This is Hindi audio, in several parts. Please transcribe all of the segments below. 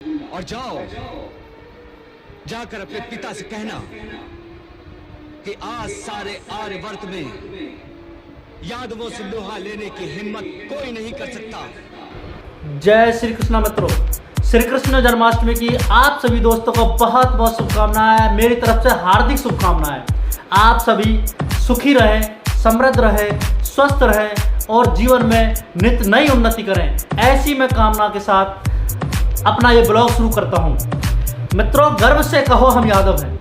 और जाओ, जाकर अपने पिता से कहना कि आज सारे आर्यवर्त में यादवों से लोहा लेने की हिम्मत कोई नहीं कर सकता। जय श्री कृष्ण मित्रों, श्री कृष्ण जन्माष्टमी की आप सभी दोस्तों को बहुत बहुत शुभकामनाएं। मेरी तरफ से हार्दिक शुभकामनाएं। आप सभी सुखी रहें, समृद्ध रहें, स्वस्थ रहें और जीवन में नित्य नई उन्नति करें, ऐसी मैं कामना के साथ अपना ये ब्लॉग शुरू करता हूँ। मित्रों, गर्व से कहो हम यादव हैं,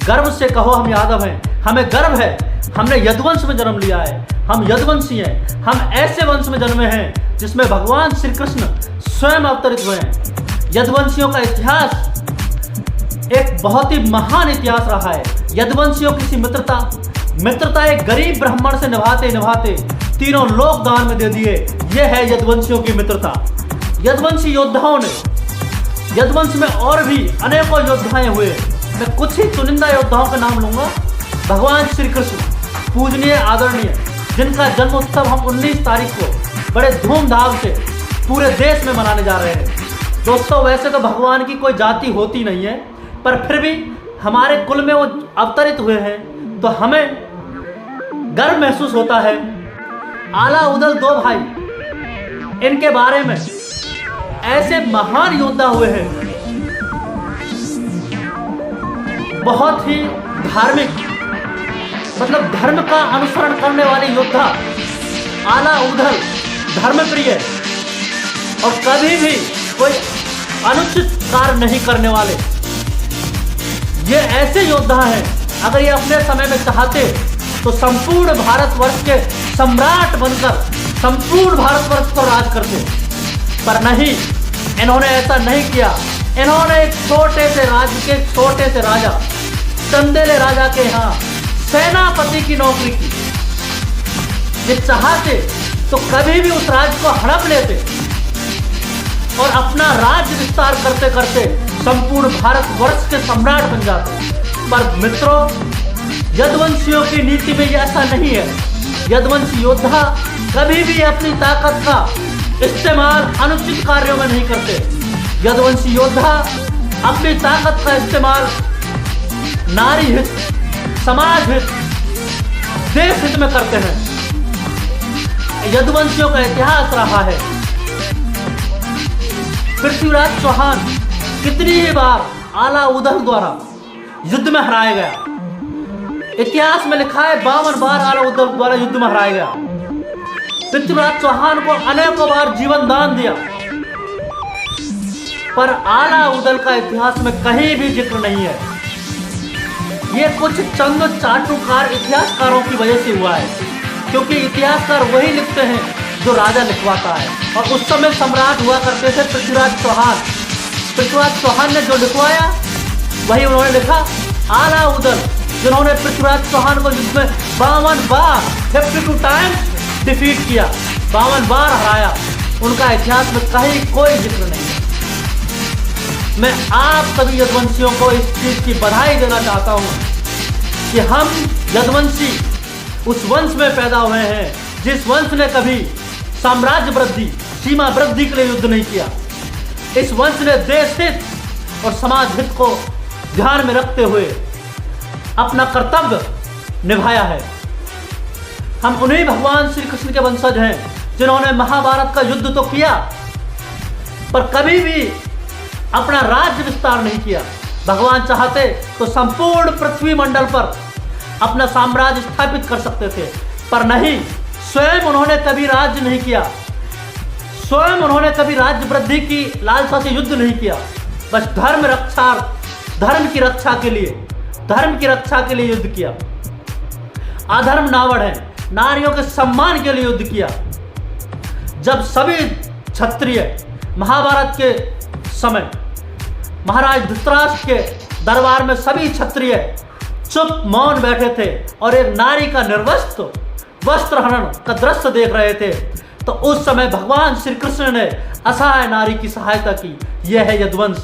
गर्व से कहो हम यादव हैं। हमें गर्व है, हमने यदुवंश में जन्म लिया है, हम यदुवंशी हैं। हम ऐसे वंश में जन्मे हैं जिसमें भगवान श्री कृष्ण स्वयं अवतरित हुए हैं। यदुवंशियों का इतिहास एक बहुत ही महान इतिहास रहा है। यदुवंशियों की सी मित्रता एक गरीब ब्राह्मण से निभाते निभाते तीनों लोक दान में दे दिए। यह है यदुवंशियों की मित्रता। यदुवंशी योद्धाओं ने, यदुवंश में और भी अनेकों योद्धाएं हुए। मैं कुछ ही चुनिंदा योद्धाओं का नाम लूंगा। भगवान श्री कृष्ण, पूजनीय आदरणीय, जिनका जन्मोत्सव हम 19 तारीख को बड़े धूमधाम से पूरे देश में मनाने जा रहे हैं। दोस्तों, वैसे तो भगवान की कोई जाति होती नहीं है, पर फिर भी हमारे कुल में वो अवतरित हुए हैं तो हमें गर्व महसूस होता है। आला उदल दो भाई, इनके बारे में ऐसे महान योद्धा हुए हैं, बहुत ही धार्मिक, मतलब धर्म का अनुसरण करने वाले योद्धा। आला उदल धर्मप्रिय और कभी भी कोई अनुचित कार्य नहीं करने वाले। ये ऐसे योद्धा हैं, अगर ये अपने समय में चाहते तो संपूर्ण भारतवर्ष के सम्राट बनकर संपूर्ण भारतवर्ष पर राज करते, पर नहीं, इन्होंने ऐसा नहीं किया। इन्होंने एक छोटे से राज्य के छोटे से राजा, चंदेले राजा के यहाँ सेनापति की नौकरी की। ये चाहते तो कभी भी उस राज्य को हड़प लेते और अपना राज्य विस्तार करते करते संपूर्ण भारतवर्ष के सम्राट बन जाते। पर मित्रों, यदुवंशियों की नीति में ये ऐसा नहीं है। यदुवंशी योद्धा कभी भी अपनी ताकत का इस्तेमाल अनुचित कार्यों में नहीं करते। यदुवंशी योद्धा अपनी ताकत का इस्तेमाल नारी हित, समाज हित, देश हित में करते हैं। यदुवंशियों का इतिहास रहा है। पृथ्वीराज चौहान कितनी ही बार आला उदल द्वारा युद्ध में हराया गया। इतिहास में लिखा है 52 बार आला उदल द्वारा युद्ध में हराया गया। पृथ्वीराज चौहान को अनेकों बार जीवन दान दिया, पर आला उदल का इतिहास में कहीं भी जिक्र नहीं है। ये कुछ चंद चाटुकार इतिहासकारों की वजह से हुआ है, क्योंकि इतिहासकार वही लिखते हैं जो राजा लिखवाता है। और उस समय सम्राट हुआ करते थे पृथ्वीराज चौहान। पृथ्वीराज चौहान ने जो लिखवाया वही उन्होंने लिखा। आला उदल, जिन्होंने पृथ्वीराज चौहान को जिसमें 52 बार 52 टाइम्स डिफीट किया, 52 बार हराया, उनका इतिहास में कहीं कोई जिक्र नहीं है। मैं आप सभी यदुवंशियों को इस चीज की बधाई देना चाहता हूं कि हम यदुवंशी उस वंश में पैदा हुए हैं जिस वंश ने कभी साम्राज्य वृद्धि, सीमा वृद्धि के लिए युद्ध नहीं किया। इस वंश ने देश हित और समाज हित को ध्यान में रखते हुए अपना कर्तव्य निभाया है। हम उन्हीं भगवान श्री कृष्ण के वंशज हैं जिन्होंने महाभारत का युद्ध तो किया, पर कभी भी अपना राज्य विस्तार नहीं किया। भगवान चाहते तो संपूर्ण पृथ्वी मंडल पर अपना साम्राज्य स्थापित कर सकते थे, पर नहीं, स्वयं उन्होंने कभी राज्य नहीं किया। स्वयं उन्होंने कभी राज्य वृद्धि की लालसा से युद्ध नहीं किया। बस धर्म की रक्षा के लिए युद्ध किया। अधर्म नावड़ है, नारियों के सम्मान के लिए युद्ध किया। जब सभी क्षत्रिय महाभारत के समय महाराज धृतराष्ट्र के दरबार में सभी क्षत्रिय चुप मौन बैठे थे और एक नारी का निर्वस्त्र वस्त्र हनन का दृश्य देख रहे थे, तो उस समय भगवान श्री कृष्ण ने असहाय नारी की सहायता की। यह है यदुवंश।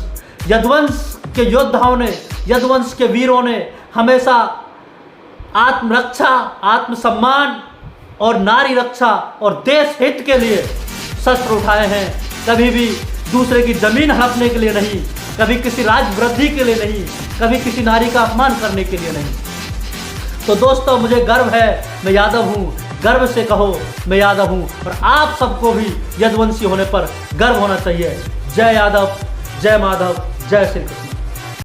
यदुवंश के योद्धाओं ने, यदुवंश के वीरों ने हमेशा आत्मरक्षा, आत्मसम्मान और नारी रक्षा और देश हित के लिए शस्त्र उठाए हैं। कभी भी दूसरे की जमीन हड़पने के लिए नहीं, कभी किसी राज वृद्धि के लिए नहीं, कभी किसी नारी का अपमान करने के लिए नहीं। तो दोस्तों, मुझे गर्व है, मैं यादव हूँ, गर्व से कहो मैं यादव हूँ, और आप सबको भी यदुवंशी होने पर गर्व होना चाहिए। जय यादव, जय माधव, जय श्री कृष्ण।